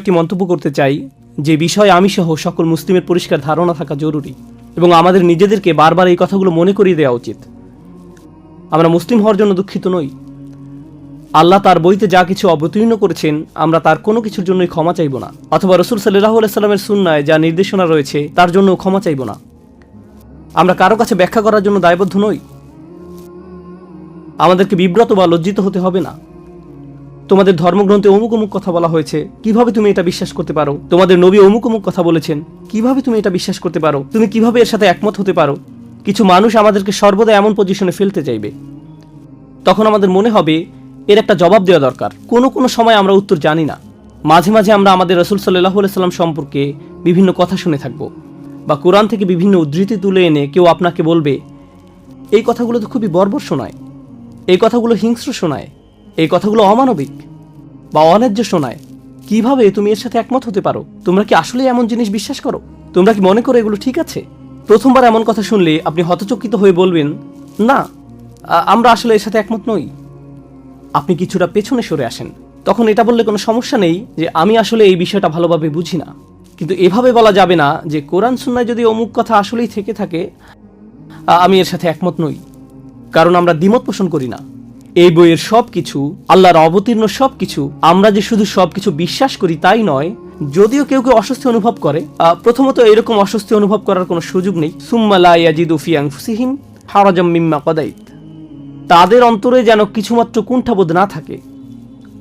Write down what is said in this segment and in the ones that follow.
একটি মন্তব্য করতে চাই, যে বিষয়ে আমি সহ সকল মুসলিমের পরিষ্কার ধারণা থাকা জরুরি এবং আমাদের নিজেদেরকে বারবার এই কথাগুলো মনে করিয়ে দেওয়া উচিত। আমরা মুসলিম হওয়ার জন্য দুঃখিত নই। আল্লাহ তার বইতে যা কিছু অবতীর্ণ করেছেন আমরা তার কোনো কিছুর জন্যই ক্ষমা চাইব না, অথবা রাসূল সাল্লাল্লাহু আলাইহি সাল্লামের সুন্নায় যা নির্দেশনা রয়েছে তার জন্য ক্ষমা চাইব না। আমরা কারো কাছে ব্যাখ্যা করার জন্য দায়বদ্ধ নই। আমাদেরকে বিব্রত বা লজ্জিত হতে হবে না। তোমাদের ধর্মগ্রন্থে অমুক অমুক কথা বলা হয়েছে, কিভাবে তুমি এটা বিশ্বাস করতে পারো? তোমাদের নবী অমুক অমুক কথা বলেছেন, কিভাবে তুমি এটা বিশ্বাস করতে পারো? তুমি কিভাবে এর সাথে একমত হতে পারো? কিছু মানুষ আমাদেরকে সর্বদা এমন পজিশনে ফেলতে চাইবে। তখন আমাদের মনে হবে এর একটা জবাব দেওয়া দরকার। কোনো সময় আমরা উত্তর জানি না। মাঝে মাঝে আমরা আমাদের রাসূল সাল্লাল্লাহু আলাইহি সাল্লাম সম্পর্কে বিভিন্ন কথা শুনে থাকব, বা কোরআন থেকে বিভিন্ন উদ্ধৃতি তুলে এনে কেউ আপনাকে বলবে, এই কথাগুলো তো খুবই বর্বর শোনায়, এই কথাগুলো হিংস্র শোনায়, এই কথাগুলো অমানবিক বা অন্যায্য শোনায়। কিভাবে তুমি এর সাথে একমত হতে পারো? তোমরা কি আসলে এমন জিনিস বিশ্বাস করো? তোমরা কি মনে করো এগুলো ঠিক আছে? প্রথমবার এমন কথা শুনলে আপনি হতচকিত হয়ে বলবেন, না, আমরা আসলে এর সাথে একমত নই। আপনি কিছুটা পেছনে সরে আসেন। তখন এটা বললে কোনো সমস্যা নেই যে আমি আসলে এই বিষয়টা ভালোভাবে বুঝি না। কিন্তু এভাবে বলা যাবে না যে কোরআন সুন্নায় যদি অমুক কথা আসলেই থেকে থাকে আমি এর সাথে একমত নই, কারণ আমরা দ্বিমত পোষণ করি না। এই বইয়ের সবকিছু, আল্লাহর অবতীর্ণ সবকিছু, আমরা যে শুধু সবকিছু বিশ্বাস করি তাই নয়। যদিও কেউ কেউ অস্বস্তি অনুভব করে, প্রথমত এরকম অস্বস্তি অনুভব করার কোনো সুযোগ নেই। সুম্মা লা ইয়াজিদু ফি আনফুসিহিম হারাজাম মিম্মা কাদাইত, তাদের অন্তরে যেন কিছুমাত্র কুণ্ঠাবোধ না থাকে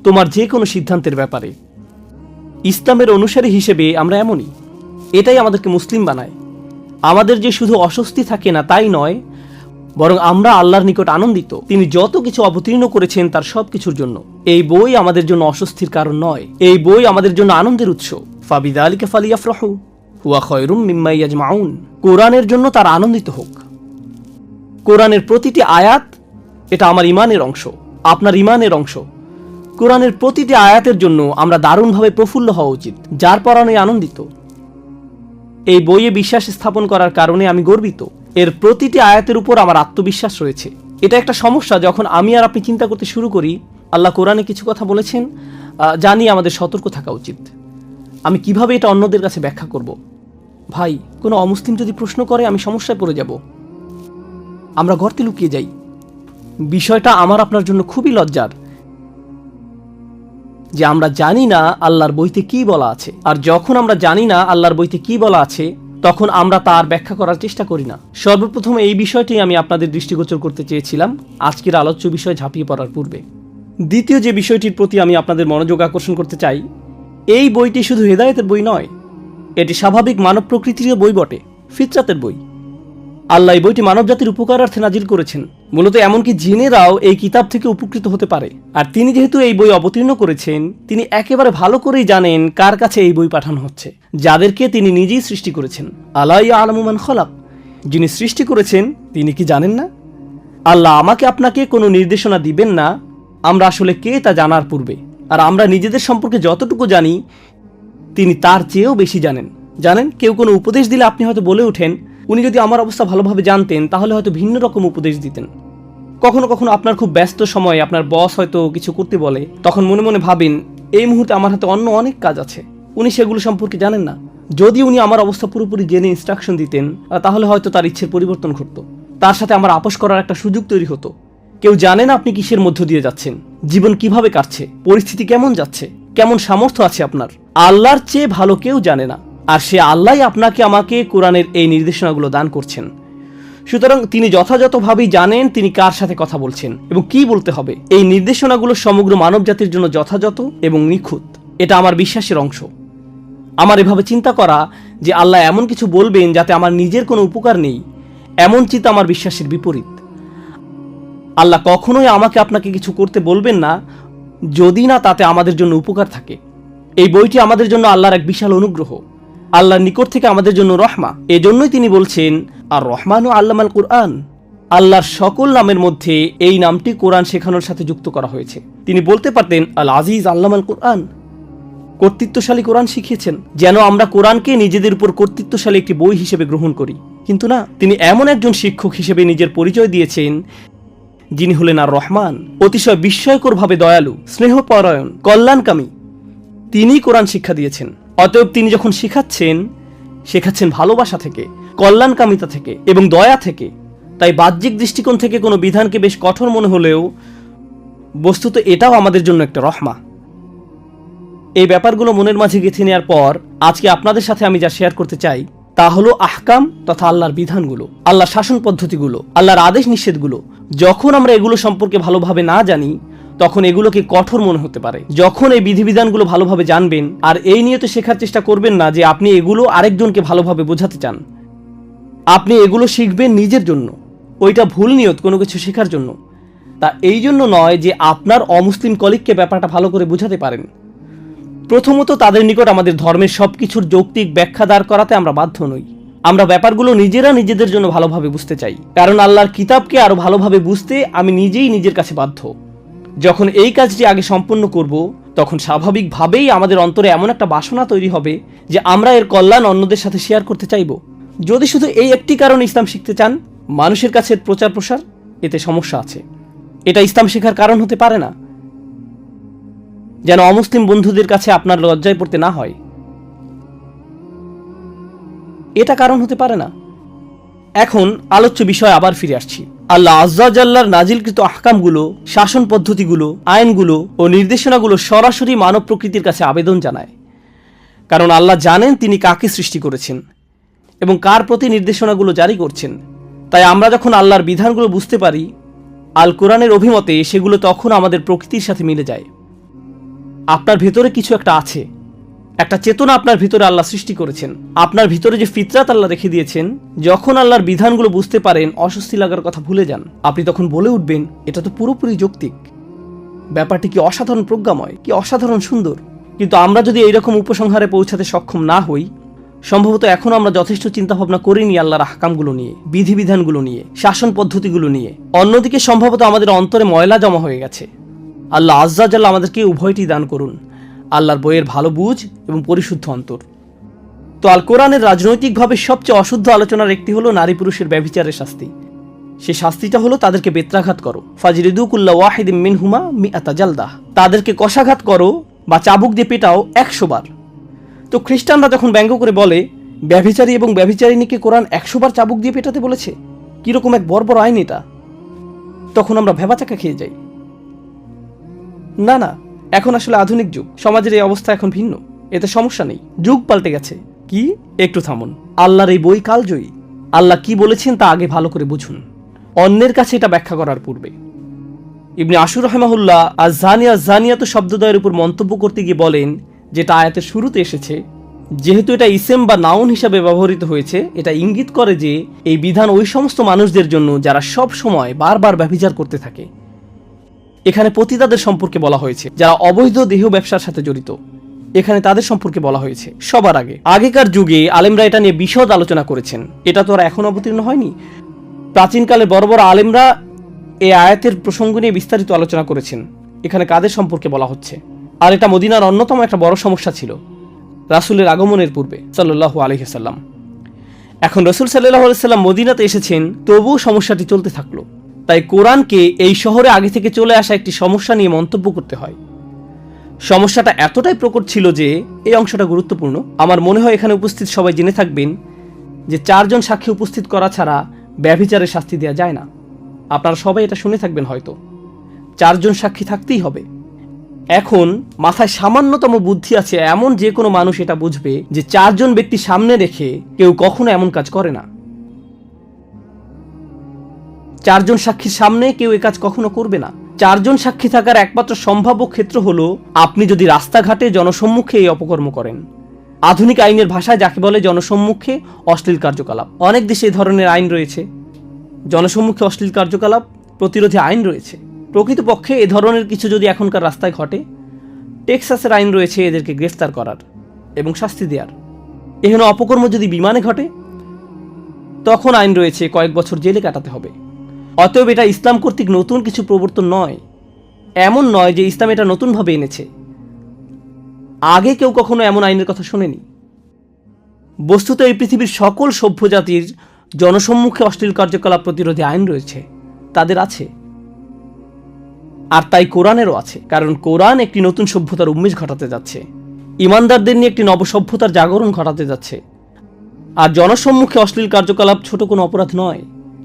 তোমার যে কোনো সিদ্ধান্তের ব্যাপারে। ইসলামের অনুসারী হিসেবে আমরা এমনই, এটাই আমাদেরকে মুসলিম বানায়। আমাদের যে শুধু অস্বস্তি থাকে না তাই নয়, বরং আমরা আল্লাহর নিকট আনন্দিত তিনি যত কিছু অবতীর্ণ করেছেন তার সব কিছুর জন্য। এই বই আমাদের জন্য অস্বস্তির কারণ নয়, এই বই আমাদের জন্য আনন্দের উৎস। ফাবিযালিকা ফালিয়াফরাহু হুয়া খায়রুম মিম্মা ইয়াজমাউন, কোরআনের জন্য তারা আনন্দিত হোক। কোরআনের প্রতিটি আয়াত এটা আমার ইমানের অংশ, আপনার ইমানের অংশ। কোরআনের প্রতিটি আয়াতের জন্য আমরা দারুণভাবে প্রফুল্ল হওয়া উচিত, যার পরনে আনন্দিত। এই বইয়ে বিশ্বাস স্থাপন করার কারণে আমি গর্বিত। এর প্রতিটি আয়াতের উপর আমার আত্মবিশ্বাস রয়েছে। এটা একটা সমস্যা যখন আমি আর আপনি চিন্তা করতে শুরু করি আল্লাহ কোরআনে কিছু কথা বলেছেন, জানি আমাদের সতর্ক থাকা উচিত। আমি কিভাবে এটা অন্যদের কাছে ব্যাখ্যা করব? ভাই, কোনো অমুসলিম যদি প্রশ্ন করে আমি সমস্যায় পড়ে যাব। আমরা গর্তে লুকিয়ে যাই। বিষয়টা আমার আপনার জন্য খুবই লজ্জার যে আমরা জানি না আল্লাহর বইতে কি বলা আছে। আর যখন আমরা জানি না আল্লাহর বইতে কি বলা আছে তখন আমরা তার ব্যাখ্যা করার চেষ্টা করি না। সর্বপ্রথম এই বিষয়টি আমি আপনাদের দৃষ্টিগোচর করতে চেয়েছিলাম আজকের আলোচ্য বিষয় ঝাঁপিয়ে পড়ার পূর্বে। দ্বিতীয় যে বিষয়টির প্রতি আমি আপনাদের মনোযোগ আকর্ষণ করতে চাই, এই বইটি শুধু হেদায়েতের বই নয়, এটি স্বাভাবিক মানব প্রকৃতির বই বটে, ফিতরাতের বই। আল্লাহ এই বইটি মানবজাতির উপকারার্থে নাজিল করেছেন। মূলত এমনকি জিনেরাও এই কিতাব থেকে উপকৃত হতে পারে। আর তিনি যেহেতু এই বই অবতীর্ণ করেছেন, তিনি একেবারে ভালো করেই জানেন কার কাছে এই বই পাঠানো হচ্ছে, যাদেরকে তিনি নিজেই সৃষ্টি করেছেন। আলা ইয়ালামু মান খালাক, যিনি সৃষ্টি করেছেন তিনি কি জানেন না? আল্লাহ আমাকে আপনাকে কোনো নির্দেশনা দিবেন না আমরা আসলে কে তা জানার পূর্বে। আর আমরা নিজেদের সম্পর্কে যতটুকু জানি তিনি তার চেয়েও বেশি জানেন। জানেন, কেউ কোনো উপদেশ দিলে আপনি হয়তো বলে ওঠেন, উনি যদি আমার অবস্থা ভালোভাবে জানতেন তাহলে হয়তো ভিন্ন রকম উপদেশ দিতেন। কখনো কখনো আপনার খুব ব্যস্ত সময়ে আপনার বস হয়তো কিছু করতে বলে, তখন মনে মনে ভাবেন এই মুহূর্তে আমার হাতে অন্য অনেক কাজ আছে, উনি সেগুলো সম্পর্কে জানেন না। যদি উনি আমার অবস্থা পুরোপুরি জেনে ইনস্ট্রাকশন দিতেন তাহলে হয়তো তার ইচ্ছের পরিবর্তন ঘটতো, তার সাথে আমার আপোষ করার একটা সুযোগ তৈরি হতো। কেউ জানে না আপনি কিসের মধ্য দিয়ে যাচ্ছেন, জীবন কিভাবে কাটছে, পরিস্থিতি কেমন যাচ্ছে, কেমন সামর্থ্য আছে আপনার। আল্লাহর চেয়ে ভালো কেউ জানে না, আর সে আল্লাহ আপনাকে আমাকে কোরআনের এই নির্দেশনাগুলো দান করছেন। সুতরাং তিনি যথাযথভাবেই জানেন তিনি কার সাথে কথা বলছেন এবং কি বলতে হবে। এই নির্দেশনাগুলো সমগ্র মানব জাতির জন্য যথাযথ এবং নিখুঁত, এটা আমার বিশ্বাসের অংশ। আমার এভাবে চিন্তা করা যে আল্লাহ এমন কিছু বলবেন যাতে আমার নিজের কোনো উপকার নেই, এমন চিন্তা আমার বিশ্বাসের বিপরীত। আল্লাহ কখনোই আমাকে আপনাকে কিছু করতে বলবেন না যদি না তাতে আমাদের জন্য উপকার থাকে। এই বইটি আমাদের জন্য আল্লাহর এক বিশাল অনুগ্রহ, আল্লাহর নিকট থেকে আমাদের জন্য রহমা। এজন্যই তিনি বলছেন আর রহমানু আল্লামাল কুরআন, আল্লাহর সকল নামের মধ্যে এই নামটি কোরআন শেখানোর সাথে যুক্ত করা হয়েছে। তিনি বলতে পারতেন আল আজিজ আল্লামাল কুরআন, কর্তৃত্বশালী কোরআন শিখিয়েছেন, যেন আমরা কোরআনকে নিজেদের উপর কর্তৃত্বশালী একটি বই হিসেবে গ্রহণ করি। কিন্তু না, তিনি এমন একজন শিক্ষক হিসেবে নিজের পরিচয় দিয়েছেন যিনি হলেন আর রহমান, অতিশয় বিস্ময়করভাবে দয়ালু, স্নেহপরায়ণ, কল্যাণকামী। তিনিই কোরআন শিক্ষা দিয়েছেন। অতএব তিনি যখন শেখাচ্ছেন ভালোবাসা থেকে, কল্যাণকামিতা থেকে এবং দয়া থেকে। তাই বাহ্যিক দৃষ্টিকোণ থেকে কোনো বিধানকে বেশ কঠোর মনে হলেও বস্তুত এটাও আমাদের জন্য একটা রহমা। এই ব্যাপারগুলো মনের মাঝে গেঁথে নেওয়ার পর আজকে আপনাদের সাথে আমি যা শেয়ার করতে চাই তা হলো আহকাম তথা আল্লাহর বিধানগুলো, আল্লাহর শাসন পদ্ধতিগুলো, আল্লাহর আদেশ নিষেধগুলো। যখন আমরা এগুলো সম্পর্কে ভালোভাবে না জানি তখন এগুলোকে কঠোর মনে হতে পারে। যখন এই বিধিবিধানগুলো ভালোভাবে জানবেন আর এই নিয়ে তো শেখার চেষ্টা করবেন না যে আপনি এগুলো আরেকজনকে ভালোভাবে বোঝাতে চান। আপনি এগুলো শিখবেন নিজের জন্য, ওইটা ভুল নিয়ত কোনো কিছু শেখার জন্য। তা এই জন্য নয় যে আপনার অমুসলিম কলিগকে ব্যাপারটা ভালো করে বোঝাতে পারেন। প্রথমত তাদের নিকট আমাদের ধর্মের সবকিছুর যৌক্তিক ব্যাখ্যা দাঁড় করাতে আমরা বাধ্য নই। আমরা ব্যাপারগুলো নিজেরা নিজেদের জন্য ভালোভাবে বুঝতে চাই, কারণ আল্লাহর কিতাবকে আরো ভালোভাবে বুঝতে আমি নিজেই নিজের কাছে বাধ্য। যখন এই কাজটি আগে সম্পন্ন করব তখন স্বাভাবিকভাবেই আমাদের অন্তরে এমন একটা বাসনা তৈরি হবে যে আমরা এর কল্যাণ অন্যদের সাথে শেয়ার করতে চাইব। যদি শুধু এই একটি কারণে ইসলাম শিখতে চান, মানুষের কাছে প্রচার প্রসার, এতে সমস্যা আছে। এটা ইসলাম শেখার কারণ হতে পারে না, যেন অমুসলিম বন্ধুদের কাছে আপনার লজ্জায় পড়তে না হয়, এটা কারণ হতে পারে না। এখন আলোচ্য বিষয় আবার ফিরে আসছি। আল্লাহ আজ্জা জাল্লার নাজিলকৃত আহকামগুলো, শাসন পদ্ধতিগুলো, আইনগুলো ও নির্দেশনাগুলো সরাসরি মানব প্রকৃতির কাছে আবেদন জানায়। কারণ আল্লাহ জানেন তিনি কাকে সৃষ্টি করেছেন এবং কার প্রতি নির্দেশনাগুলো জারি করছেন। তাই আমরা যখন আল্লাহর বিধানগুলো বুঝতে পারি, আল কোরআনের অভিমতে সেগুলো তখন আমাদের প্রকৃতির সাথে মিলে যায়। আপনার ভেতরে কিছু একটা আছে, একটা চেতনা আপনার ভিতরে আল্লাহ সৃষ্টি করেছেন। আপনার ভিতরে যে ফিতরাত আল্লাহ রেখে দিয়েছেন, যখন আল্লাহর বিধানগুলো বুঝতে পারেন অস্বস্তি লাগার কথা ভুলে যান। আপনি তখন বলে উঠবেন, এটা তো পুরোপুরি যৌক্তিক, ব্যাপারটি কি অসাধারণ প্রজ্ঞাময়, কি অসাধারণ সুন্দর। কিন্তু আমরা যদি এইরকম উপসংহারে পৌঁছাতে সক্ষম না হই, সম্ভবত এখন আমরা যথেষ্ট চিন্তাভাবনা করিনি আল্লাহর আহকামগুলো নিয়ে, বিধিবিধানগুলো নিয়ে, শাসন পদ্ধতিগুলো নিয়ে। অন্যদিকে সম্ভবত আমাদের অন্তরে ময়লা জমা হয়ে গেছে। আল্লাহ আজ্জা জাল্লাহ আমাদেরকে উভয়টি দান করুন, আল্লাহর বইয়ের ভালো বুঝ এবং পরিশুদ্ধ অন্তর। তো আল কোরআনের রাজনৈতিকভাবে সবচেয়ে অশুদ্ধ আলোচনার একটি হলো নারী পুরুষের ব্যভিচারের শাস্তি। সে শাস্তিটা হলো তাদেরকে বেত্রাঘাত করো, ফাজরিদু কুল্লা ওয়াহিদিম মিনহুমা মিআতা জালদাহ, তাদেরকে কষাঘাত করো বা চাবুক দিয়ে পেটাও 100 বার। তো খ্রিস্টানরা যখন ব্যঙ্গ করে বলে ব্যভিচারী এবং ব্যভিচারিণীকে কোরআন 100 বার চাবুক দিয়ে পেটাতে বলেছে, কিরকম এক বর্বর আইন এটা, তখন আমরা ভেবাচাকা খেয়ে যাই। না না, এখন আসলে আধুনিক যুগ, সমাজের এই অবস্থা এখন ভিন্ন, এতে সমস্যা নেই, যুগ পাল্টে গেছে। কি? একটু থামুন, আল্লাহর এই বই কালজয়ী। আল্লাহ কি বলেছেন তা আগে ভালো করে বুঝুন, অন্যের কাছে এটা ব্যাখ্যা করার পূর্বে। ইবনে আশুর রাহিমাহুল্লাহ আজ-জানিয়া জানিয়াত শব্দদ্বয়ের উপর মন্তব্য করতে গিয়ে বলেন, যেটা আয়াতের শুরুতে এসেছে, যেহেতু এটা ইসেম বা নাউন হিসাবে ব্যবহৃত হয়েছে, এটা ইঙ্গিত করে যে এই বিধান ওই সমস্ত মানুষদের জন্য যারা সব সময় বারবার ব্যভিচার করতে থাকে। এখানে পতিতাদের সম্পর্কে বলা হয়েছে, যারা অবৈধ দেহ ব্যবসার সাথে জড়িত, এখানে তাদের সম্পর্কে বলা হয়েছে। সবার আগেকার যুগে আলেমরা এটা নিয়ে বিশদ আলোচনা করেছেন, এটা তো আর এখন অবতীর্ণ হয়নি। প্রাচীনকালে বড় বড় আলেমরা এই আয়াতের প্রসঙ্গ নিয়ে বিস্তারিত আলোচনা করেছেন, এখানে কাদের সম্পর্কে বলা হচ্ছে। আর এটা মদিনার অন্যতম একটা বড় সমস্যা ছিল রাসূলের আগমনের পূর্বে সাল্লাল্লাহু আলাইহি ওয়াসাল্লাম। এখন রাসূল সাল্লাল্লাহু আলাইহি ওয়াসাল্লাম মদিনাতে এসেছেন, তবুও সমস্যাটি চলতে থাকলো। তাই কোরআনকে এই শহরে আগে থেকে চলে আসা একটি সমস্যা নিয়ে মন্তব্য করতে হয়। সমস্যাটা এতটাই প্রকট ছিল যে এই অংশটা গুরুত্বপূর্ণ। আমার মনে হয় এখানে উপস্থিত সবাই জেনে থাকবেন যে 4 জন সাক্ষী উপস্থিত করা ছাড়া ব্যভিচারের শাস্তি দেওয়া যায় না। আপনারা সবাই এটা শুনে থাকবেন হয়তো, 4 জন সাক্ষী থাকতেই হবে। এখন মাথায় সামান্যতম বুদ্ধি আছে এমন যে কোনো মানুষ এটা বুঝবে যে 4 জন ব্যক্তি সামনে রেখে কেউ কখনো এমন কাজ করে না। 4 জন সাক্ষীর সামনে কেউ এ কাজ কখনো করবে না। 4 জন সাক্ষী থাকার একমাত্র সম্ভাব্য ক্ষেত্র হলো আপনি যদি রাস্তাঘাটে জনসম্মুখে এই অপকর্ম করেন। আধুনিক আইনের ভাষায় যাকে বলে জনসম্মুখে অশ্লীল কার্যকলাপ। অনেক দেশে এই ধরনের আইন রয়েছে, জনসম্মুখে অশ্লীল কার্যকলাপ প্রতিরোধী আইন রয়েছে। প্রকৃতপক্ষে এ ধরনের কিছু যদি এখনকার রাস্তায় ঘটে, টেক্সাসের আইন রয়েছে এদেরকে গ্রেফতার করার এবং শাস্তি দেওয়ার। এখানে অপকর্ম যদি বিমানে ঘটে, তখন আইন রয়েছে কয়েক বছর জেলে কাটাতে হবে। অতএব এটা ইসলাম কর্তৃক নতুন কিছু প্রবর্তন নয়। এমন নয় যে ইসলাম এটা নতুনভাবে এনেছে, আগে কেউ কখনো এমন আইনের কথা শোনেনি। বস্তুত এই পৃথিবীর সকল সভ্য জাতির জনসম্মুখে অশ্লীল কার্যকলাপ প্রতিরোধী আইন রয়েছে, তাদের আছে। আর তাই কোরআনেরও আছে, কারণ কোরআন একটি নতুন সভ্যতার উন্মেষ ঘটাতে যাচ্ছে। ইমানদারদের নিয়ে একটি নবসভ্যতার জাগরণ ঘটাতে যাচ্ছে। আর জনসম্মুখে অশ্লীল কার্যকলাপ ছোট কোনো অপরাধ নয়,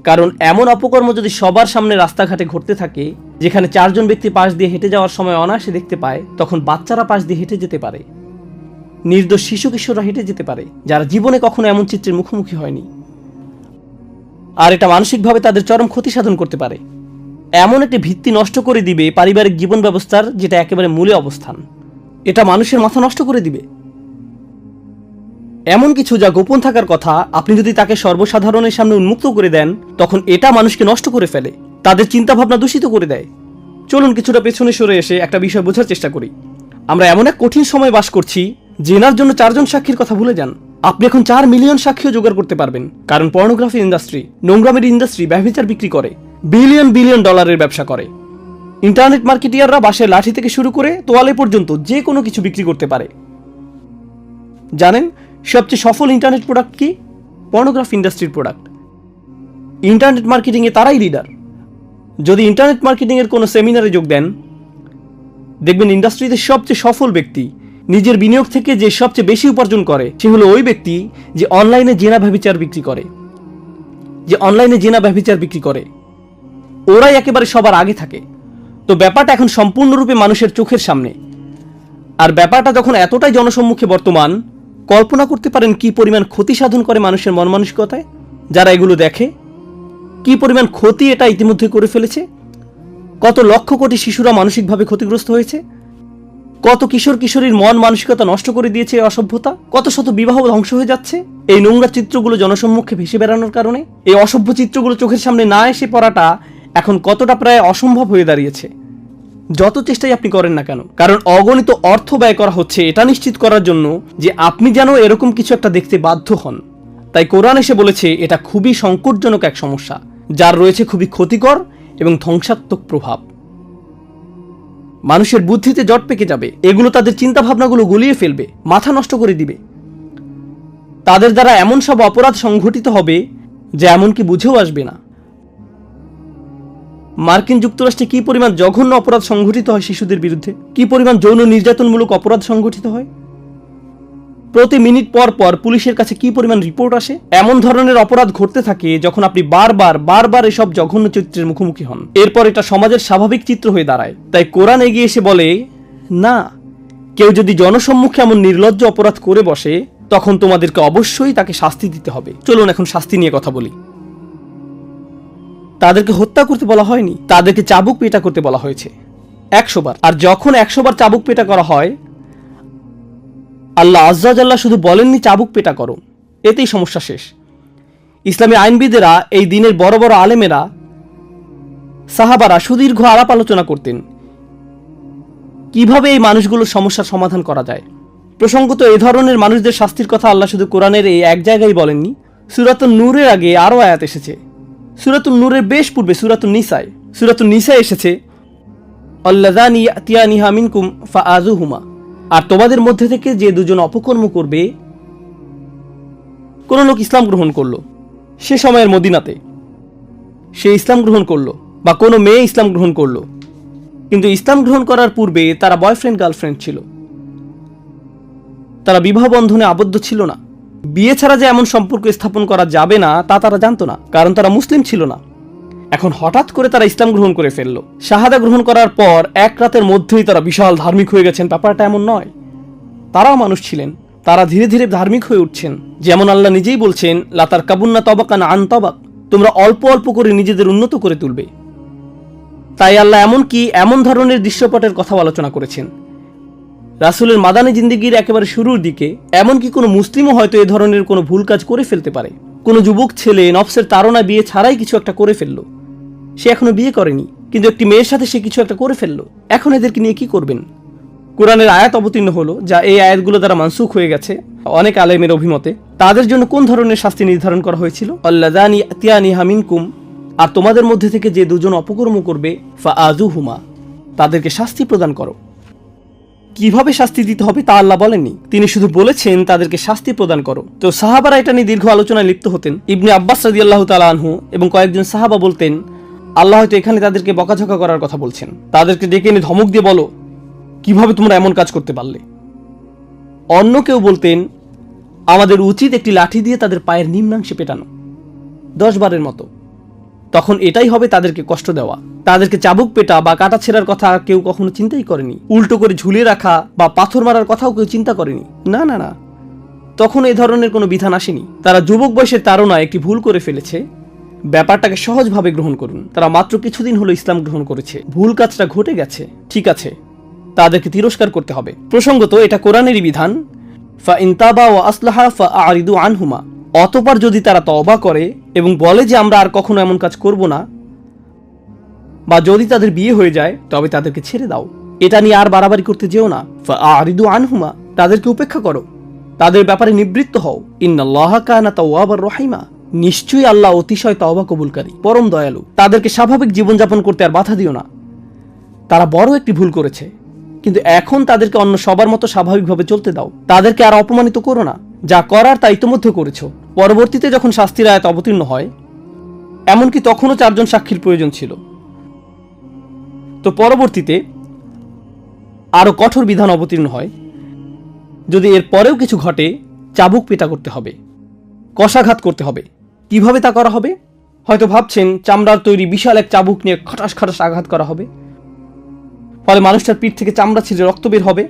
কারণ এমন অপকর্ম যদি সবার সামনে রাস্তাঘাটে ঘটতে থাকে, যেখানে 4 জন ব্যক্তি পাশ দিয়ে হেঁটে যাওয়ার সময় অনায়াসে দেখতে পায়, তখন বাচ্চারা পাশ দিয়ে হেঁটে যেতে পারে, নির্দোষ শিশু কিশোররা হেঁটে যেতে পারে, যারা জীবনে কখনো এমন চিত্রের মুখোমুখি হয়নি। আর এটা মানসিকভাবে তাদের চরম ক্ষতি সাধন করতে পারে। এমন একটি ভিত্তি নষ্ট করে দিবে পারিবারিক জীবন ব্যবস্থার, যেটা একেবারে মূলে অবস্থান। এটা মানুষের মাথা নষ্ট করে দিবে। এমন কিছু যা গোপন থাকার কথা, আপনি যদি তাকে সর্বসাধারণের সামনে উন্মুক্ত করে দেন, তখন এটা মানুষকে নষ্ট করে ফেলে, তাদের চিন্তাভাবনা দূষিত করে দেয়। চলুন কিছুটা পেছনে সরে এসে একটা বিষয় বোঝার চেষ্টা করি। আমরা এমন এক কঠিন সময় বাস করছি, জেনার জন্য 4 জন সাক্ষীর কথা ভুলে যান। আপনি এখন 4 মিলিয়ন সাক্ষীও জোগাড় করতে পারবেন, কারণ পর্নোগ্রাফি ইন্ডাস্ট্রি, নোংরামের ইন্ডাস্ট্রি ব্যভিচার বিক্রি করে, বিলিয়ন বিলিয়ন ডলারের ব্যবসা করে। ইন্টারনেট মার্কেটিয়াররা বাঁশের লাঠি থেকে শুরু করে তোয়ালে পর্যন্ত যে কোনো কিছু বিক্রি করতে পারে। জানেন সবচেয়ে সফল ইন্টারনেট প্রোডাক্ট কি? পর্নোগ্রাফি ইন্ডাস্ট্রির প্রোডাক্ট। ইন্টারনেট মার্কেটিংয়ে তারাই লিডার। যদি ইন্টারনেট মার্কেটিংয়ের কোনো সেমিনারে যোগ দেন, দেখবেন ইন্ডাস্ট্রিতে সবচেয়ে সফল ব্যক্তি, নিজের বিনিয়োগ থেকে যে সবচেয়ে বেশি উপার্জন করে, সে হলো ওই ব্যক্তি যে অনলাইনে জেনা ব্যভিচার বিক্রি করে। ওরাই একেবারে সবার আগে থাকে। তো ব্যাপারটা এখন সম্পূর্ণরূপে মানুষের চোখের সামনে। আর ব্যাপারটা যখন এতটাই জনসম্মুখে বর্তমান, কল্পনা করতে পারেন কি পরিমাণ ক্ষতি সাধন করে মানুষের মন মানসিকতায় যারা এগুলো দেখে। কি পরিমাণ ক্ষতি এটা ইতিমধ্যে করে ফেলেছে। কত লক্ষ কোটি শিশুরা মানসিকভাবে ক্ষতিগ্রস্ত হয়েছে, কত কিশোর কিশোরীর মন মানসিকতা নষ্ট করে দিয়েছে এই অসভ্যতা, কত শত বিবাহ ধ্বংস হয়ে যাচ্ছে এই নোংরা চিত্রগুলো জনসম্মুখে ভেসে বেড়ানোর কারণে। এই অসভ্য চিত্রগুলো চোখের সামনে না এসে পড়াটা এখন কতটা প্রায় অসম্ভব হয়ে দাঁড়িয়েছে, যত চেষ্টাই আপনি করেন না কেন। কারণ অগণিত অর্থ ব্যয় করা হচ্ছে এটা নিশ্চিত করার জন্য যে আপনি যেন এরকম কিছু একটা দেখতে বাধ্য হন। তাই কোরআন এসে বলেছে এটা খুবই সংকটজনক এক সমস্যা, যার রয়েছে খুবই ক্ষতিকর এবং ধ্বংসাত্মক প্রভাব। মানুষের বুদ্ধিতে জট পেকে যাবে, এগুলো তাদের চিন্তা ভাবনাগুলো গুলিয়ে ফেলবে, মাথা নষ্ট করে দিবে। তাদের দ্বারা এমন সব অপরাধ সংঘটিত হবে যা এমনকি বুঝেও আসবে না। মার্কিন যুক্তরাষ্ট্রে কি পরিমাণ জঘন্য অপরাধ সংঘটিত হয় শিশুদের বিরুদ্ধে, কি পরিমাণ যৌন নির্যাতনমূলক অপরাধ সংঘটিত হয়, প্রতি মিনিট পর পর পুলিশের কাছে কি পরিমাণ রিপোর্ট আসে। এমন ধরনের অপরাধ ঘটতে থাকে যখন আপনি বারবার এসব জঘন্য চিত্রের মুখোমুখি হন। এরপর এটা সমাজের স্বাভাবিক চিত্র হয়ে দাঁড়ায়। তাই কোরআন এগিয়ে এসে বলে, না, কেউ যদি জনসম্মুখে এমন নির্লজ্জ অপরাধ করে বসে, তখন তোমাদেরকে অবশ্যই তাকে শাস্তি দিতে হবে। চলুন এখন শাস্তি নিয়ে কথা বলি। তাদেরকে হত্যা করতে বলা হয়নি, তাদেরকে চাবুক পেটা করতে বলা হয়েছে 100 বার। আর যখন 100 বার চাবুক পেটা করা হয়, আল্লাহ আজ্জা জাল্লা শুধু বলেননি চাবুক পেটা করো, এতেই সমস্যা শেষ। ইসলামী আইনবিদেরা, এই দিনের বড় বড় আলেমেরা, সাহাবারা সুদীর্ঘ আলাপ আলোচনা করতেন কিভাবে এই মানুষগুলোর সমস্যার সমাধান করা যায়। প্রসঙ্গত এই ধরনের মানুষদের শাস্তির কথা আল্লাহ শুধু কোরআনের এই এক জায়গায় বলেননি, সূরাতুন নূরের আগে আরও আয়াত এসেছে। সূরাতুন নূরের বেশ পূর্বে সূরাতুন নিসায় এসেছে, আল্লাযানি ইয়াতিয়ানিহা মিনকুম ফাআযুহুমা, আর তোমাদের মধ্যে থেকে যে 2 জন অপকর্ম করবে। কোন লোক ইসলাম গ্রহণ করলো সে সময়ের মদিনাতে, সে ইসলাম গ্রহণ করলো, বা কোনো মেয়ে ইসলাম গ্রহণ করলো, কিন্তু ইসলাম গ্রহণ করার পূর্বে তারা বয়ফ্রেন্ড গার্লফ্রেন্ড ছিল, তারা বিবাহ বন্ধনে আবদ্ধ ছিল না। বিয়ে ছাড়া যে এমন সম্পর্ক স্থাপন করা যাবে না তা তারা জানতো না, কারণ তারা মুসলিম ছিল না। এখন হঠাৎ করে তারা ইসলাম গ্রহণ করে ফেললো। শাহাদা গ্রহণ করার পর 1 রাতের মধ্যেই তারা বিশাল ধার্মিক হয়ে গেছেন। ব্যাপারটা এমন নয়, তারাও মানুষ ছিলেন, তারা ধীরে ধীরে ধার্মিক হয়ে উঠছেন। যেমন আল্লাহ নিজেই বলছেন, লাতার কাবুন্না তবাকান আন তবাক, তোমরা অল্প অল্প করে নিজেদের উন্নত করে তুলবে। তাই আল্লাহ এমন ধরনের দৃশ্যপটের কথা আলোচনা করেছেন। রাসূলের মাদানী জিন্দেগির একেবারে শুরুর দিকে এমনকি কোনো মুসলিমও হয়তো এ ধরনের কোনো ভুল কাজ করে ফেলতে পারে। কোনো যুবক ছেলে নফসের তাড়না বিয়ে ছাড়াই কিছু একটা করে ফেললো, সে এখনো বিয়ে করেনি, কিন্তু একটি মেয়ের সাথে সে কিছু একটা করে ফেললো। এখন এদেরকে নিয়ে কি করবেন? কোরআনের আয়াত অবতীর্ণ হলো, যা এই আয়াতগুলো দ্বারা মানসুখ হয়ে গেছে অনেক আলেমের অভিমতে। তাদের জন্য কোন ধরনের শাস্তি নির্ধারণ করা হয়েছিল? আল্লাযানি ইয়াতিয়ানিহা মিনকুম, আর তোমাদের মধ্যে থেকে যে 2 জন অপকর্ম করবে, ফাআযুহুমা, তাদেরকে শাস্তি প্রদান করো। কিভাবে শাস্তি দিতে হবে তা আল্লাহ বলেননি, তিনি শুধু বলেছেন তাদেরকে শাস্তি প্রদান করো। তো সাহাবারা এটা নিয়ে দীর্ঘ আলোচনায় লিপ্ত হতেন। ইবনে আব্বাস রাদিয়াল্লাহু তাআলা আনহু এবং কয়েকজন সাহাবা বলতেন, আল্লাহ হয়তো এখানে তাদেরকে বকাঝকা করার কথা বলছেন, তাদেরকে ডেকে এনে ধমক দিয়ে বলো, কিভাবে তোমরা এমন কাজ করতে পারলে। অন্য কেউ বলতেন আমাদের উচিত একটি লাঠি দিয়ে তাদের পায়ের নিম্নাংশে পেটানো 10 বারের মতো। তখন এটাই হবে তাদেরকে কষ্ট দেওয়া। তাদেরকে চাবুক পেটা বা কাটা ছেঁড়ার কথা কেউ কখনো চিন্তাই করেনি। উল্টো করে ঝুলিয়ে রাখা বা পাথর মারার কথাও কেউ চিন্তা করেনি। না না না, তখন এই ধরনের কোনো বিধান আসেনি। তারা যুবক বয়সের তাড়নায় একটি ভুল করে ফেলেছে। ব্যাপারটাকে সহজভাবে গ্রহণ করুন। তারা মাত্র কিছুদিন হলো ইসলাম গ্রহণ করেছে, ভুল কাজটা ঘটে গেছে, ঠিক আছে, তাদেরকে তিরস্কার করতে হবে। প্রসঙ্গত এটা কোরআনেরই বিধান, ফা ইন তাবা ওয়া আসলাহা ফা আরিদু আনহুমা। অতঃপর যদি তারা তওবা করে এবং বলে যে আমরা আর কখনো এমন কাজ করব না, বা যদি তাদের বিয়ে হয়ে যায় তবে তাদেরকে ছেড়ে দাও। এটা নিয়ে আর বাড়াবাড়ি করতে যেও না। ফা আরিদু আনহুমা, তাদেরকে উপেক্ষা করো, তাদের ব্যাপারে নিবৃত্ত হও। ইন্নাল্লাহা কানা তাওয়াবার রহিমা, নিশ্চয়ই আল্লাহ অতিশয় তওবা কবুলকারী, পরম দয়ালু। তাদেরকে স্বাভাবিক জীবনযাপন করতে আর বাধা দিও না। তারা বড় একটি ভুল করেছে, কিন্তু এখন তাদেরকে অন্য সবার মতো স্বাভাবিকভাবে চলতে দাও। তাদেরকে আর অপমানিত করো না। যা করার তা ইতিমধ্যে করেছো। পরবর্তীতে যখন শাস্তির আয়াত অবতীর্ণ হয়, এমনকি তখনও 4 জন সাক্ষীর প্রয়োজন ছিল, তো পরবর্তীতে আরো কঠোর বিধান অবতীর্ণ হয়। যদি এর পরেও কিছু ঘটে, চাবুক পেটা করতে হবে, কষাঘাত করতে হবে। কিভাবে তা করা হবে? হয়তো ভাবছেন চামড়ার তৈরি বিশাল এক চাবুক নিয়ে খটাস খটাস আঘাত করা হবে, ফলে মানুষটার পিঠ থেকে চামড়া ছিঁড়ে রক্ত বের হবে।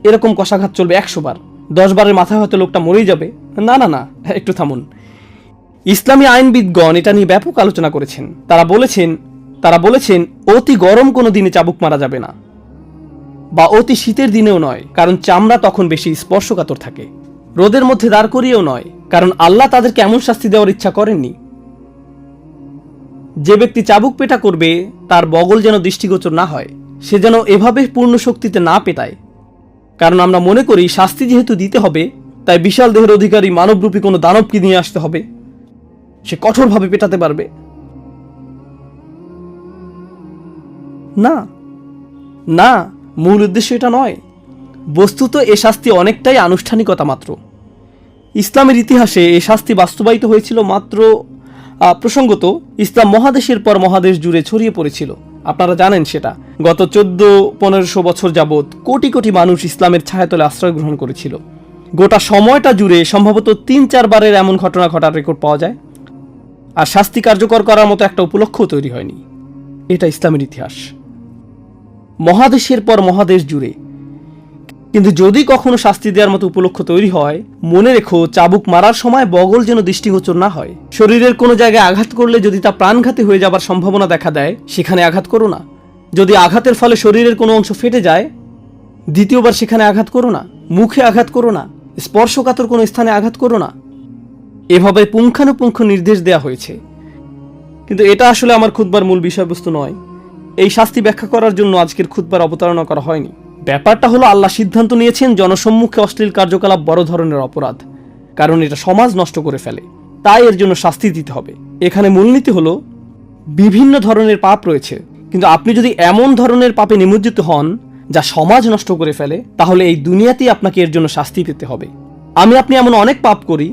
এরকম কষাঘাত চলবে 100 বার। 10 বারের মাথায় হয়তো লোকটা মরেই যাবে। না না না, একটু থামুন। ইসলামী আইনবিদগণ এটা নিয়ে ব্যাপক আলোচনা করেছেন। তারা বলেছেন অতি গরম কোনো দিনে চাবুক মারা যাবে না, বা অতি শীতের দিনেও নয়, কারণ চামড়া তখন বেশি স্পর্শকাতর থাকে। রোদের মধ্যে দাঁড় করিয়েও নয়, কারণ আল্লাহ তাদেরকে এমন শাস্তি দেওয়ার ইচ্ছা করেননি। যে ব্যক্তি চাবুক পেটা করবে তার বগল যেন দৃষ্টিগোচর না হয়, সে যেন এভাবে পূর্ণ শক্তিতে না পেটায়। কারণ আমরা মনে করি শাস্তি যেহেতু দিতে হবে, তাই বিশাল দেহের অধিকারী মানবরূপী কোনো দানবকে নিয়ে আসতে হবে, সে কঠোরভাবে পেটাতে পারবে। না না, মূল উদ্দেশ্য এটা নয়। বস্তুত এ শাস্তি অনেকটাই আনুষ্ঠানিকতা মাত্র। ইসলামের ইতিহাসে এ শাস্তি বাস্তবায়িত হয়েছিল মাত্র, প্রসঙ্গত ইসলাম মহাদেশের পর মহাদেশ জুড়ে ছড়িয়ে পড়েছিল। আপনারা জানেন সেটা। গত 1400-1500 বছর যাবৎ কোটি কোটি মানুষ ইসলামের ছায়াতলে আশ্রয় গ্রহণ করেছিল। গোটা সময়টা জুড়ে সম্ভবত 3-4 বারের এমন ঘটনা ঘটার রেকর্ড পাওয়া যায়। আর শাস্তি কার্যকর করার মতো একটা উপলক্ষ্য তৈরি হয়নি। এটা ইসলামের ইতিহাস, মহাদেশের পর মহাদেশ জুড়ে। কিন্তু যদি কখনো শাস্তি দেওয়ার মতো উপলক্ষ তৈরি হয়, মনে রেখো চাবুক মারার সময় বগল যেন দৃষ্টিগোচর না হয়। শরীরের কোনো জায়গায় আঘাত করলে যদি তা প্রাণঘাতী হয়ে যাবার সম্ভাবনা দেখা দেয়, সেখানে আঘাত করো না। যদি আঘাতের ফলে শরীরের কোনো অংশ ফেটে যায়, দ্বিতীয়বার সেখানে আঘাত করো না। মুখে আঘাত করো না, স্পর্শকাতর কোনো স্থানে আঘাত করো না। এভাবে পুঙ্খানুপুঙ্খ নির্দেশ দেওয়া হয়েছে। কিন্তু এটা আসলে আমার খুতবার মূল বিষয়বস্তু নয়। এই শাস্তি ব্যাখ্যা করার জন্য আজকের খুতবার অবতারণা করা হয়নি। ব্যাপারটা হলো আল্লাহ সিদ্ধান্ত নিয়েছেন জনসম্মুখে অশ্লীল কার্যকলাপ বড় ধরনের অপরাধ, কারণ এটা সমাজ নষ্ট করে ফেলে, তাই এর জন্য শাস্তি দিতে হবে। এখানে মূলনীতি হলো বিভিন্ন ধরনের পাপ রয়েছে, কিন্তু আপনি যদি এমন ধরনের পাপে নিমজ্জিত হন যা সমাজ নষ্ট করে ফেলে, তাহলে এই দুনিয়াতেই আপনাকে এর জন্য শাস্তি পেতে হবে। আপনি এমন অনেক পাপ করি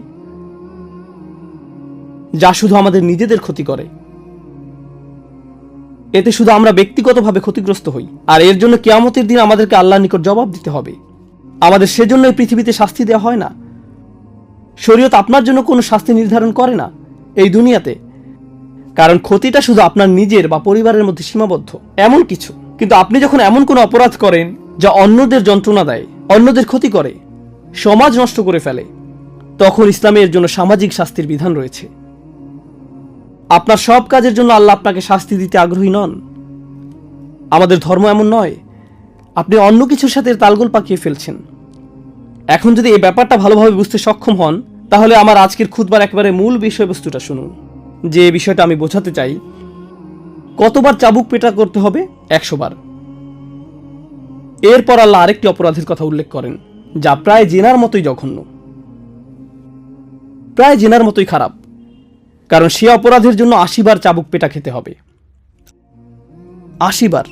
যা শুধু আমাদের নিজেদের ক্ষতি করে। এতে শুধু আমরা ব্যক্তিগতভাবে ক্ষতিগ্রস্ত হই, আর এর জন্য কিয়ামতের দিন আমাদেরকে আল্লাহর নিকট জবাব দিতে হবে। আমাদের সেজন্য এই পৃথিবীতে শাস্তি দেওয়া হয় না। শরীয়ত আপনার জন্য কোনো শাস্তি নির্ধারণ করে না এই দুনিয়াতে, কারণ ক্ষতিটা শুধু আপনার নিজের বা পরিবারের মধ্যে সীমাবদ্ধ এমন কিছু। কিন্তু আপনি যখন এমন কোনো অপরাধ করেন যা অন্যদের যন্ত্রণা দেয়, অন্যদের ক্ষতি করে, সমাজ নষ্ট করে ফেলে, তখন ইসলামে এর জন্য সামাজিক শাস্তির বিধান রয়েছে। আপনার সব কাজের জন্য আল্লাহ আপনাকে শাস্তি দিতে আগ্রহী নন। আমাদের ধর্ম এমন নয়। আপনি অন্য কিছুর সাথে তালগোল পাকিয়ে ফেলছেন। এখন যদি এই ব্যাপারটা ভালোভাবে বুঝতে সক্ষম হন, তাহলে আমার আজকের খুতবার একেবারে মূল বিষয়বস্তুটা শুনুন। যে বিষয়টা আমি বোঝাতে চাই, কতবার চাবুক পেটা করতে হবে? 100 বার। এরপর আল্লাহ আরেকটি অপরাধের কথা উল্লেখ করেন, যা প্রায় জেনার মতোই জঘন্য, প্রায় জেনার মতোই খারাপ, কারণ সে অপরাধের জন্য 80 বার চাবুক পেটা খেতে হবে। 80 বার।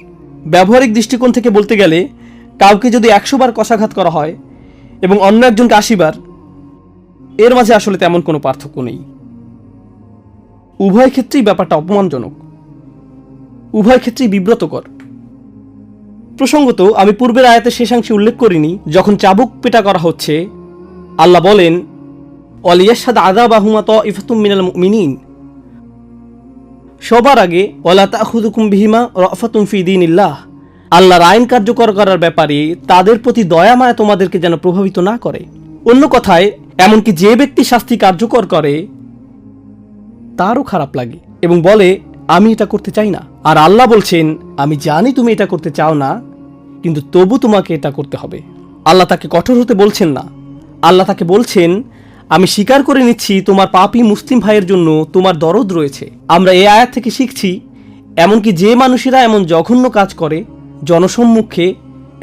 ব্যবহারিক দৃষ্টিকোণ থেকে বলতে গেলে, কাউকে যদি 100 বার কষাঘাত করা হয় এবং অন্য একজনকে 80 বার, এর মাঝে আসলে তেমন কোনো পার্থক্য নেই। উভয় ক্ষেত্রেই ব্যাপারটা অপমানজনক, উভয় ক্ষেত্রেই বিব্রতকর। প্রসঙ্গত আমি পূর্বের আয়াতের শেষাংশে উল্লেখ করিনি, যখন চাবুক পেটা করা হচ্ছে আল্লাহ বলেন ওয়ালিয়াশহাদ আযাবাহুমা তাইফাতুম মিনাল মুমিনিন, সবার আগে ওয়ালা তাখুযুকুম বিহিমা রাফাতুন ফি দীনিল্লাহ, আল্লাহর আইন কার্যকর করার ব্যাপারে তাদের প্রতি দয়া মায়া তোমাদেরকে যেন প্রভাবিত না করে। অন্য কথায়, এমনকি যে ব্যক্তি শাস্তি কার্যকর করে তারও খারাপ লাগে এবং বলে আমি এটা করতে চাই না। আর আল্লাহ বলছেন আমি জানি তুমি এটা করতে চাও না, কিন্তু তবু তোমাকে এটা করতে হবে। আল্লাহ তাকে কঠোর হতে বলছেন না, আল্লাহ তাকে বলছেন আমি স্বীকার করে নিচ্ছি তোমার পাপী মুসলিম ভাইয়ের জন্য তোমার দরদ রয়েছে। আমরা এই আয়াত থেকে শিখছি এমনকি যে মানুষেরা এমন জঘন্য কাজ করে জনসম্মুখে,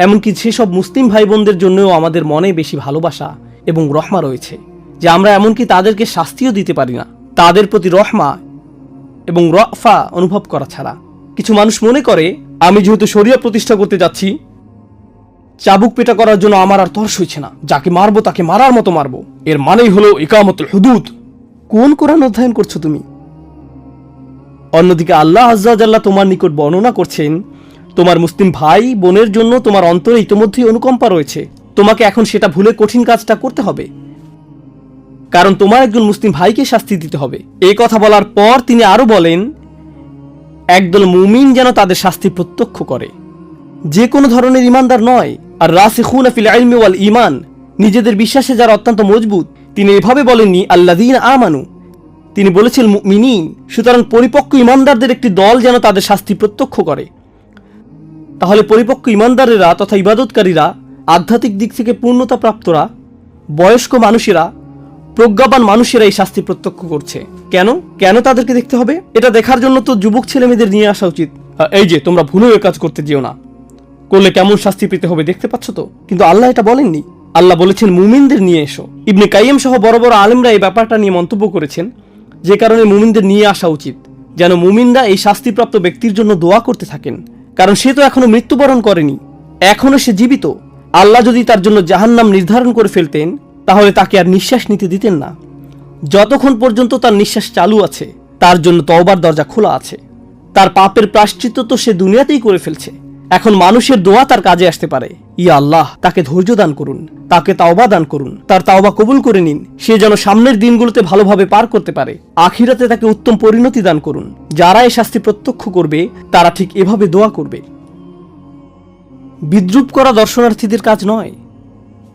এমনকি সেসব মুসলিম ভাই বোনদের জন্যও আমাদের মনে বেশি ভালোবাসা এবং রহমা রয়েছে যে আমরা এমনকি তাদেরকে শাস্তিও দিতে পারি না তাদের প্রতি রহমা এবং রফা অনুভব করা ছাড়া। কিছু মানুষ মনে করে আমি যেহেতু শরিয়া প্রতিষ্ঠা করতে যাচ্ছি, চাবুক পেটা করার জন্য আমার আর তর্স হইছে না, যাকে মারবো তাকে মারার মতো মারবো, এর মানেই হলো ইকামতুল হুদুদ। কোন কোরআন অধ্যয়ন করছো তুমি? অন্যদিকে আল্লাহ আজ্জা ওয়া জাল্লা তোমার নিকট বর্ণনা করছেন তোমার মুসলিম ভাই বোনের জন্য তোমার অন্তরে ইতিমধ্যেই অনুকম্পা রয়েছে, তোমাকে এখন সেটা ভুলে কঠিন কাজটা করতে হবে, কারণ তোমার একজন মুসলিম ভাইকে শাস্তি দিতে হবে। এই কথা বলার পর তিনি আরো বলেন একদল মুমিন যেন তাদের শাস্তি প্রত্যক্ষ করে, যে কোনো ধরনের ইমানদার নয়। আর রাসিখুনা ফিল ইলমি ওয়াল ঈমান, নিজেদের বিশ্বাসে যারা অত্যন্ত মজবুত। তিনি এভাবে বলেননি আল্লাযীনা আমানু, তিনি বলেছেন মুমিনিন। সুতরাং পরিপক্ক ইমানদারদের একটি দল যেন তাদের শাস্তি প্রত্যক্ষ করে। তাহলে পরিপক্ক ইমানদারেরা তথা ইবাদতকারীরা, আধ্যাত্মিক দিক থেকে পূর্ণতা প্রাপ্তরা, বয়স্ক মানুষেরা, প্রজ্ঞাবান মানুষেরা এই শাস্তি প্রত্যক্ষ করছে। কেন কেন তাদেরকে দেখতে হবে? এটা দেখার জন্য তো যুবক ছেলে মেয়েদের নিয়ে আসা উচিত। এই যে তোমরা ভুলেও এ কাজ করতে যেও না, করলে কেমন শাস্তি পেতে হবে দেখতে পাচ্ছ তো। কিন্তু আল্লাহ এটা বলেননি, আল্লাহ বলেছেন মুমিনদের নিয়ে এসো। ইবনে কাইয়িম সহ বড় বড় আলেমরা এই ব্যাপারটা নিয়ে মন্তব্য করেছেন, যে কারণে মুমিনদের নিয়ে আসা উচিত, যেন মুমিনরা এই শাস্তিপ্রাপ্ত ব্যক্তির জন্য দোয়া করতে থাকেন। কারণ সে তো এখনো মৃত্যুবরণ করেনি, এখনো সে জীবিত। আল্লাহ যদি তার জন্য জাহান্নাম নির্ধারণ করে ফেলতেন তাহলে তাকে আর নিঃশ্বাস নিতে দিতেন না। যতক্ষণ পর্যন্ত তার নিঃশ্বাস চালু আছে তার জন্য তওবার দরজা খোলা আছে। তার পাপের প্রায়শ্চিত্ত তো সে দুনিয়াতেই করে ফেলছে, এখন মানুষের দোয়া তার কাজে আসতে পারে। ইয়া আল্লাহ তাকে ধৈর্য দান করুন, তাকে তাওবা দান করুন, তার তাওবা কবুল করে নিন, সে যেন সামনের দিনগুলোতে ভালোভাবে পার করতে পারে। আখিরাতে তাকে উত্তম পরিণতি দান করুন। যারা এই শাস্তি প্রত্যক্ষ করবে তারা ঠিক এভাবে দোয়া করবে। বিদ্রুপ করা দর্শনার্থীদের কাজ নয়,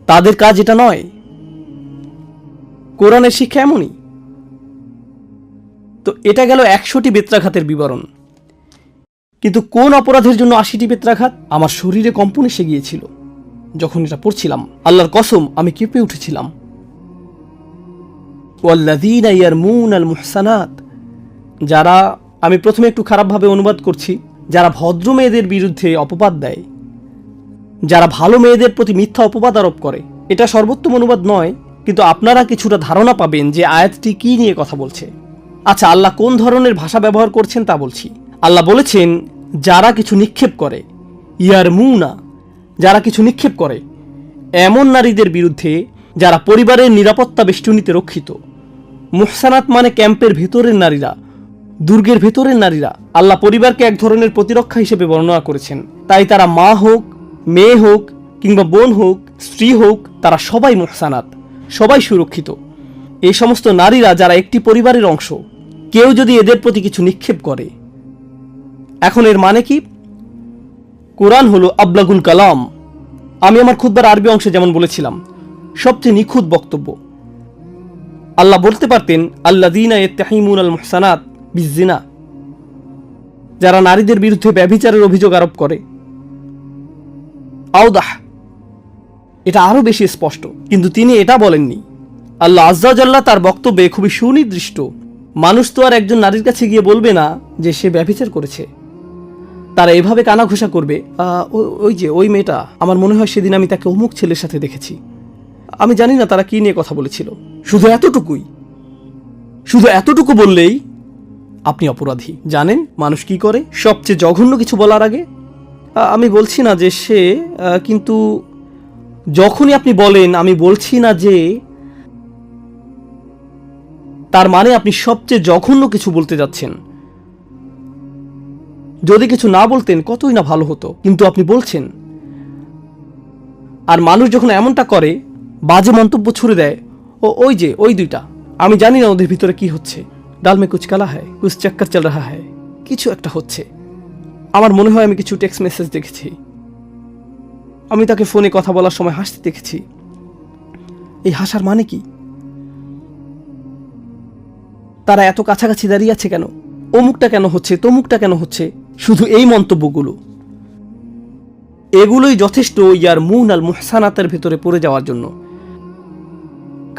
তাদের কাজ এটা নয়। কোরআনের শিক্ষা এমনই। তো এটা গেল 100টি বেত্রাঘাতের বিবরণ। কিন্তু কোন অপরাধের জন্য 80টি বেত্রাঘাত? আমার শরীরে কম্পন এসে গিয়েছিল যখন এটা পড়ছিলাম। আল্লাহর কসম আমি কেঁপে উঠেছিলাম। ওয়াল্লাযীনা ইয়ারমুনাল মুহসানাত, যারা, আমি প্রথমে একটু খারাপভাবে অনুবাদ করছি, যারা ভদ্র মেয়েদের বিরুদ্ধে অপবাদ দেয়, যারা ভালো মেয়েদের প্রতি মিথ্যা অপবাদ আরোপ করে। এটা সর্বোত্তম অনুবাদ নয়, কিন্তু আপনারা কিছুটা ধারণা পাবেন যে আয়াতটি কি নিয়ে কথা বলছে। আচ্ছা, আল্লাহ কোন ধরনের ভাষা ব্যবহার করছেন তা বলছি। আল্লাহ বলেছেন যারা কিছু নিক্ষেপ করে, ইয়ারমুনা, যারা কিছু নিক্ষেপ করে এমন নারীদের বিরুদ্ধে যারা পরিবারের নিরাপত্তা বেষ্টনীতে রক্ষিত। মুহসানাত মানে ক্যাম্পের ভেতরের নারীরা, দুর্গের ভেতরের নারীরা। আল্লাহ পরিবারকে এক ধরনের প্রতিরক্ষা হিসেবে বর্ণনা করেছেন। তাই তারা মা হোক, মেয়ে হোক, কিংবা বোন হোক, স্ত্রী হোক, তারা সবাই মুহসানাত, সবাই সুরক্ষিত। এই সমস্ত নারীরা যারা একটি পরিবারের অংশ, কেউ যদি এদের প্রতি কিছু নিক্ষেপ করে, এখন এর মানে কি? কোরআন হলো আবলাগুল কালাম। আমি আমার খুতবার আরবি অংশে যেমন বলেছিলাম, সবচেয়ে নিখুঁত বক্তব্য। আল্লাহ বলতে পারতেন আল্লাযীনা ইয়াত্তাহিমুনাল মুহসানাত বিজ্জিনা, যারা নারীদের বিরুদ্ধে ব্যভিচারের অভিযোগ আরোপ করে। আওদাহ, এটা আরো বেশি স্পষ্ট, কিন্তু তিনি এটা বলেননি। আল্লাহ আজ্জা ওয়া জাল্লা তার বক্তব্যে খুবই সুনির্দিষ্ট। মানুষ তো আর একজন নারীর কাছে গিয়ে বলবে না যে সে ব্যভিচার করেছে। তারা এভাবে কানাঘুষা করবে, ওই যে ওই মেয়েটা, আমার মনে হয় সেদিন আমি তাকে অমুক ছেলের সাথে দেখেছি। আমি জানি না তারা কি নিয়ে কথা বলেছিল। শুধু এতটুকুই, শুধু এতটুকু বললেই আপনি অপরাধী। জানেন মানুষ কি করে সবচেয়ে জঘন্য কিছু বলার আগে? আমি বলছি না যে সে, কিন্তু যখনই আপনি বলেন আমি বলছি না যে, তার মানে আপনি সবচেয়ে জঘন্য কিছু বলতে যাচ্ছেন। যদি কিছু না বলতেন কতই না ভালো হতো, কিন্তু আপনি বলছেন। আর মানুষ যখন এমনটা করে, বাজে মন্তব্য ছুড়ে দেয়, ওই যে ওই দুইটা, আমি জানি না ওদের ভিতরে কি হচ্ছে, ডাল মে কুচ কালা হ্যায়, কুছ চক্কর চল রাহা হ্যায়, কিছু একটা হচ্ছে। আমার মনে হয় আমি কিছু টেক্সট মেসেজ দেখেছি, আমি তাকে ফোনে কথা বলার সময় হাসতে দেখেছি। এই হাসার মানে কি? তারা এত কাছাকাছি দাঁড়িয়ে আছে কেন? অমুকটা কেন হচ্ছে, তমুকটা কেন হচ্ছে? শুধু এই মন্তব্যগুলো, এগুলোই যথেষ্ট ইয়ার মুন আল মুহসানাতের ভেতরে পড়ে যাওয়ার জন্য।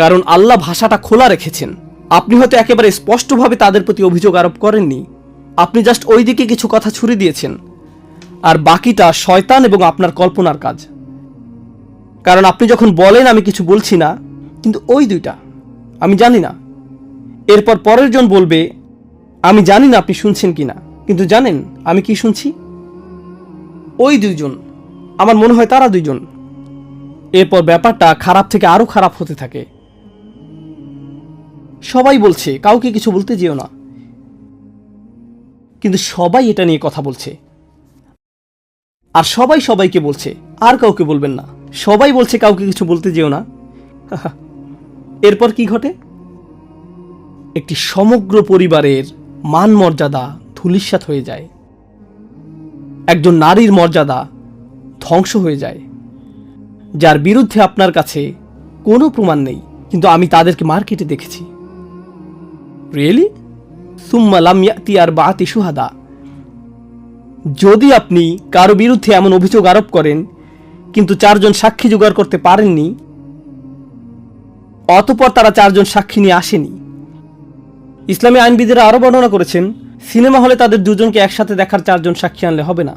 কারণ আল্লাহ ভাষাটা খোলা রেখেছেন। আপনি হয়তো একেবারে স্পষ্টভাবে তাদের প্রতি অভিযোগ আরোপ করেননি, আপনি জাস্ট ওই দিকে কিছু কথা ছুড়ে দিয়েছেন, আর বাকিটা শয়তান এবং আপনার কল্পনার কাজ। কারণ আপনি যখন বলেন আমি কিছু বলছি না, কিন্তু ওই দুইটা, আমি জানি না, এরপর পরের জন বলবে আমি জানি না আপনি শুনছেন কিনা, কিন্তু জানেন আমি কি শুনছি? ওই দুইজন, আমার মনে হয় তারা দুইজন। এরপর ব্যাপারটা খারাপ থেকে আরো খারাপ হতে থাকে। সবাই বলছে কাউকে কিছু বলতে যেও না, কিন্তু সবাই এটা নিয়ে কথা বলছে, আর সবাই সবাইকে বলছে আর কাউকে বলবেন না। সবাই বলছে কাউকে কিছু বলতে যেও না। এরপর কি ঘটে? একটি সমগ্র পরিবারের মান মর্যাদা ধূলিসাৎ হয়ে যায়, একজন নারীর মর্যাদা ধ্বংস হয়ে যায়, যার বিরুদ্ধে আপনার কাছে কোনো প্রমাণ নেই, কিন্তু আমি তাদেরকে মার্কেটে দেখেছি। রিয়েলি? সুম্মা লাম ইয়াতি আরবাআতি শুহাদা। যদি আপনি কারো বিরুদ্ধে এমন অভিযোগ আরোপ করেন কিন্তু 4 জন সাক্ষী জোগাড় করতে পারেননি, অতঃপর তারা 4 জন সাক্ষী নিয়ে আসেনি, ইসলামী আইনবিদেরা আরো বর্ণনা করেছেন সিনেমা হলে তাদের 2 জনকে একসাথে দেখার 4 জন সাক্ষী আনলে হবে না,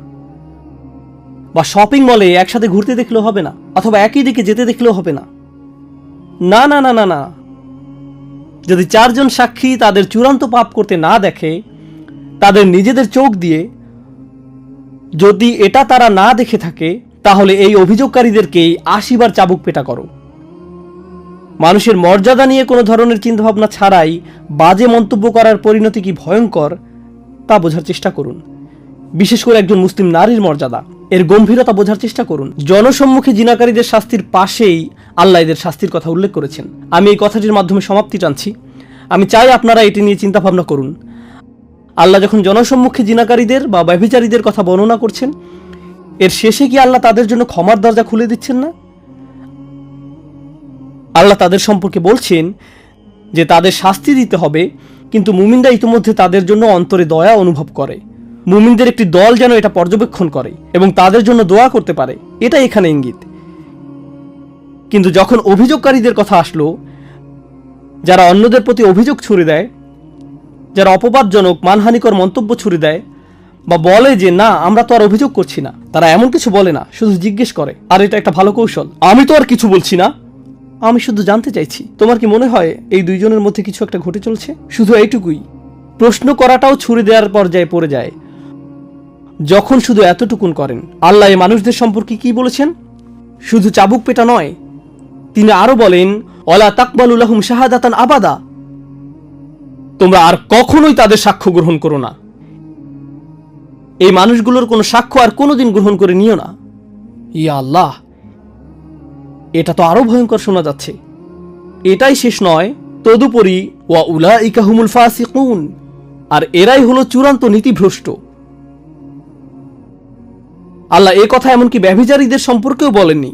বা শপিং মলে একসাথে ঘুরতে দেখলেও হবে না, অথবা একই দিকে যেতে দেখলেও হবে না। না না না না না, যদি 4 জন সাক্ষী তাদের চূড়ান্ত পাপ করতে না দেখে, তাদের নিজেদের চোখ দিয়ে, যদি এটা তারা না দেখে থাকে, তাহলে এই অভিযোগকারীদেরকেই 80 বার চাবুক পেটা করো। মানুষের মর্যাদা নিয়ে কোনো ধরনের চিন্তাভাবনা ছাড়াই বাজে মন্তব্য করার পরিণতি কি ভয়ঙ্কর তা বোঝার চেষ্টা করুন। বিশেষ করে একজন মুসলিম নারীর মর্যাদা, এর গম্ভীরতা বোঝার চেষ্টা করুন। জনসম্মুখে জিনাকারীদের শাস্তির পাশেই আল্লাহ এদের শাস্তির কথা উল্লেখ করেছেন। আমি এই কথাটির মাধ্যমে সমাপ্তি টানছি। আমি চাই আপনারা এটি নিয়ে চিন্তা ভাবনা করুন। আল্লাহ যখন জনসম্মুখে জিনাকারীদের বা ব্যভিচারীদের কথা বর্ণনা করছেন, এর শেষে কি আল্লাহ তাদের জন্য ক্ষমার দরজা খুলে দিচ্ছেন না? আল্লাহ তাদের সম্পর্কে বলছেন যে তাদের শাস্তি দিতে হবে, কিন্তু মুমিনরা ইতিমধ্যে তাদের জন্য অন্তরে দয়া অনুভব করে। মুমিনদের একটি দল যেন এটা পর্যবেক্ষণ করে এবং তাদের জন্য দোয়া করতে পারে, এটা এখানে ইঙ্গিত। কিন্তু যখন অভিযোগকারীদের কথা আসলো, যারা অন্যদের প্রতি অভিযোগ ছুড়ে দেয়, যারা অপবাদজনক মানহানিকর মন্তব্য ছুড়ে দেয়, বা বলে যে না আমরা তো আর অভিযোগ করছি না, তারা এমন কিছু বলে না, শুধু জিজ্ঞেস করে, আর এটা একটা ভালো কৌশল, আমি তো আর কিছু বলছি না, আমি শুধু জানতে চাইছি তোমার কি মনে হয় এই 2 জনের মধ্যে কিছু একটা ঘটে চলছে? শুধু এইটুকুই। প্রশ্ন করাটাও ছুড়ে দেওয়ার পর্যায়ে পড়ে যায় যখন শুধু এতটুকুন করেন। আল্লাহ এই মানুষদের সম্পর্কে কি বলেছেন? শুধু চাবুক পেটা নয়, তিনি আরো বলেন ওয়ালা তাকবালু লাহুম শাহাদাতান আবাদা, তোমরা আর কখনোই তাদের সাক্ষ্য গ্রহণ করো না। এই মানুষগুলোর কোনো সাক্ষ্য আর কোনোদিন গ্রহণ করে নিও না। ইয়া আল্লাহ, এটা তো আরো ভয়ঙ্কর শোনা যাচ্ছে। এটাই শেষ নয়, তদুপরি ওয়া উলাইকা হুমুল ফাসিকুন, আর এরাই হলো চূড়ান্ত নীতিভ্রষ্ট। আল্লাহ এ কথা এমনকি ব্যভিচারীদের সম্পর্কেও বলেননি,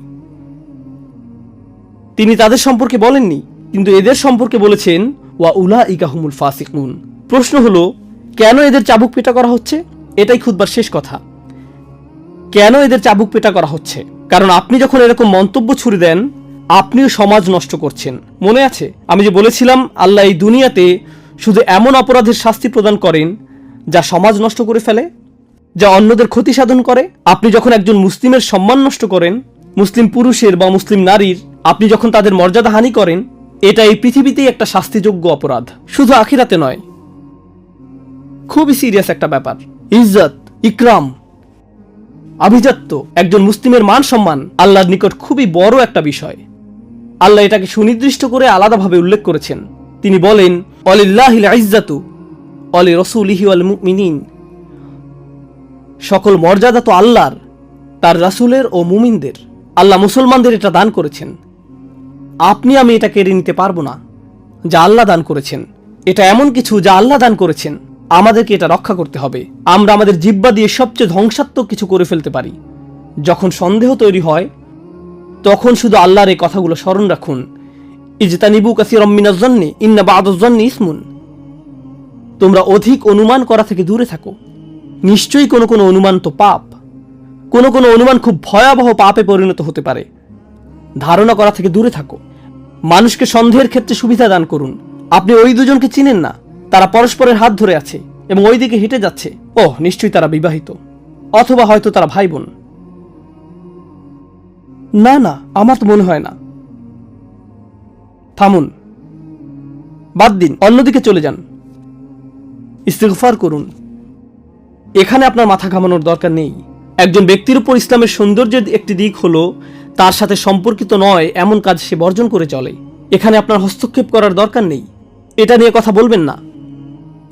তিনি তাদের সম্পর্কে বলেননি, কিন্তু এদের সম্পর্কে বলেছেন ওয়া উলাইকা হুমুল ফাসিকুন। প্রশ্ন হলো কেন এদের চাবুক পেটা করা হচ্ছে? এটাই খুতবার শেষ কথা। কেন এদের চাবুক পেটা করা হচ্ছে? কারণ আপনি যখন এরকম মন্তব্য ছুড়ে দেন, আপনিও সমাজ নষ্ট করছেন। মনে আছে আমি যে বলেছিলাম আল্লাহ এই দুনিয়াতে শুধু এমন অপরাধের শাস্তি প্রদান করেন যা সমাজ নষ্ট করে ফেলে, যা অন্যদের ক্ষতি সাধন করে। আপনি যখন একজন মুসলিমের সম্মান নষ্ট করেন, মুসলিম পুরুষের বা মুসলিম নারীর, আপনি যখন তাদের মর্যাদা হানি করেন, এটা এই পৃথিবীতেই একটা শাস্তিযোগ্য অপরাধ, শুধু আখিরাতে নয়। খুবই সিরিয়াস একটা ব্যাপার। ইজ্জত, ইকরাম, আভিজাত্য, একজন মুসলিমের মান সম্মান আল্লাহর নিকট খুবই বড় একটা বিষয়। আল্লাহ এটাকে সুনির্দিষ্ট করে আলাদাভাবে উল্লেখ করেছেন। তিনি বলেন ওয়ালিল্লাহিল ইজ্জাতু ওয়ালি রাসূলিহি ওয়াল মুমিনিন সকল মর্যাদা তো আল্লাহর, তার রাসূলের ও মুমিনদের। আল্লাহ মুসলমানদের এটা দান করেছেন। আপনি আমি এটা কেড়ে নিতে পারবো না যা আল্লাহ দান করেছেন। এটা এমন কিছু যা আল্লাহ দান করেছেন, আমাদেরকে এটা রক্ষা করতে হবে। আমরা আমাদের জিহ্বা দিয়ে সবচেয়ে ধ্বংসাত্মক কিছু করে ফেলতে পারি। যখন সন্দেহ তৈরি হয়, তখন শুধু আল্লাহর এই কথাগুলো স্মরণ রাখুন। ইজতানিবু কাসীরাম মিনাজ-যন্নি ইন্না বা'দাজ-যন্নি ইসমুন। তোমরা অধিক অনুমান করা থেকে দূরে থাকো। নিশ্চয়ই কোনো কোনো অনুমান তো পাপ। কোনো কোনো অনুমান খুব ভয়াবহ পাপে পরিণত হতে পারে। ধারণা করা থেকে দূরে থাকো। মানুষকে সন্দেহের ক্ষেত্রে সুবিধা দান করুন। আপনি ওই দুজনকে চিনেন না, তারা পরস্পরের হাত ধরে আছে এবং ওই দিকে হেঁটে যাচ্ছে। ওহ, নিশ্চয়ই তারা বিবাহিত, অথবা হয়তো তারা ভাই বোন। না না, আমার তো মনে হয় না। থামুন, বাদ দিন, অন্যদিকে চলে যান, ইস্তিগফার করুন। এখানে আপনার মাথা ঘামানোর দরকার নেই। একজন ব্যক্তির উপর ইসলামের সৌন্দর্যের একটি দিক হলো তার সাথে সম্পর্কিত নয় এমন কাজ সে বর্জন করে চলে। এখানে আপনার হস্তক্ষেপ করার দরকার নেই। এটা নিয়ে কথা বলবেন না।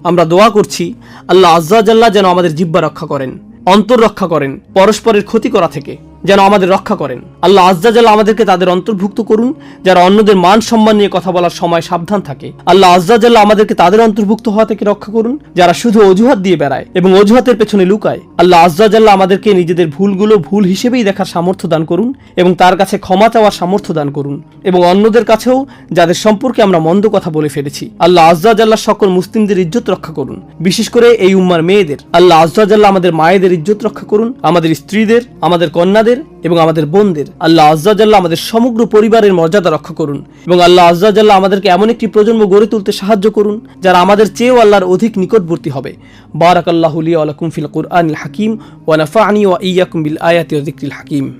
আমরা দোয়া করছি আল্লাহ আজ্জা জাল্লাহ যেন আমাদের জিহ্বা রক্ষা করেন, অন্তর রক্ষা করেন, পরস্পরের ক্ষতি করা থেকে যেন আমাদের রক্ষা করেন। আল্লাহ আজ্জা জাল্লাহ আমাদেরকে তাদের অন্তর্ভুক্ত করুন যারা অন্যদের মান সম্মান নিয়ে কথা বলার সময় সাবধান থাকে। আল্লাহ আজ্জা জাল্লাহ আমাদেরকে তাদের অন্তর্ভুক্ত হওয়া থেকে রক্ষা করুন যারা শুধু অজুহাত দিয়ে বেড়ায় এবং অজুহাতের পেছনে লুকায়। আল্লাহ আজ্জা জাল্লাহ আমাদেরকে নিজেদের ভুলগুলো ভুল হিসেবেই দেখার সামর্থ্য দান করুন এবং তার কাছে ক্ষমা চাওয়ার সামর্থ্য দান করুন, এবং অন্যদের কাছেও যাদের সম্পর্কে আমরা মন্দ কথা বলে ফেলেছি। আল্লাহ আজ্জা জাল্লাহ সকল মুসলিমদের ইজ্জত রক্ষা করুন, বিশেষ করে এই উম্মার মেয়েদের। আল্লাহ আজ্জা জাল্লাহ আমাদের মায়েদের ইজ্জত রক্ষা করুন, আমাদের স্ত্রীদের, আমাদের কন্যাদের এবং আমাদের বোনদের। আল্লাহ আজ্জা জাল্লাহ আমাদের সমগ্র পরিবারের মর্যাদা রক্ষা করুন, এবং আল্লাহ আজ্জা জাল্লাহ আমাদেরকে এমন একটি প্রজন্ম গড়ে তুলতে সাহায্য করুন যারা আমাদের চেয়েও আল্লাহর অধিক নিকটবর্তী হবে। বারাকাল্লাহু লি ওয়া লাকুম ফিল কুরআনিল হাকিম ওয়া নাফা'নি ওয়া ইয়্যাকুম বিল আয়াতি ওয়া যিকরিল হাকিম।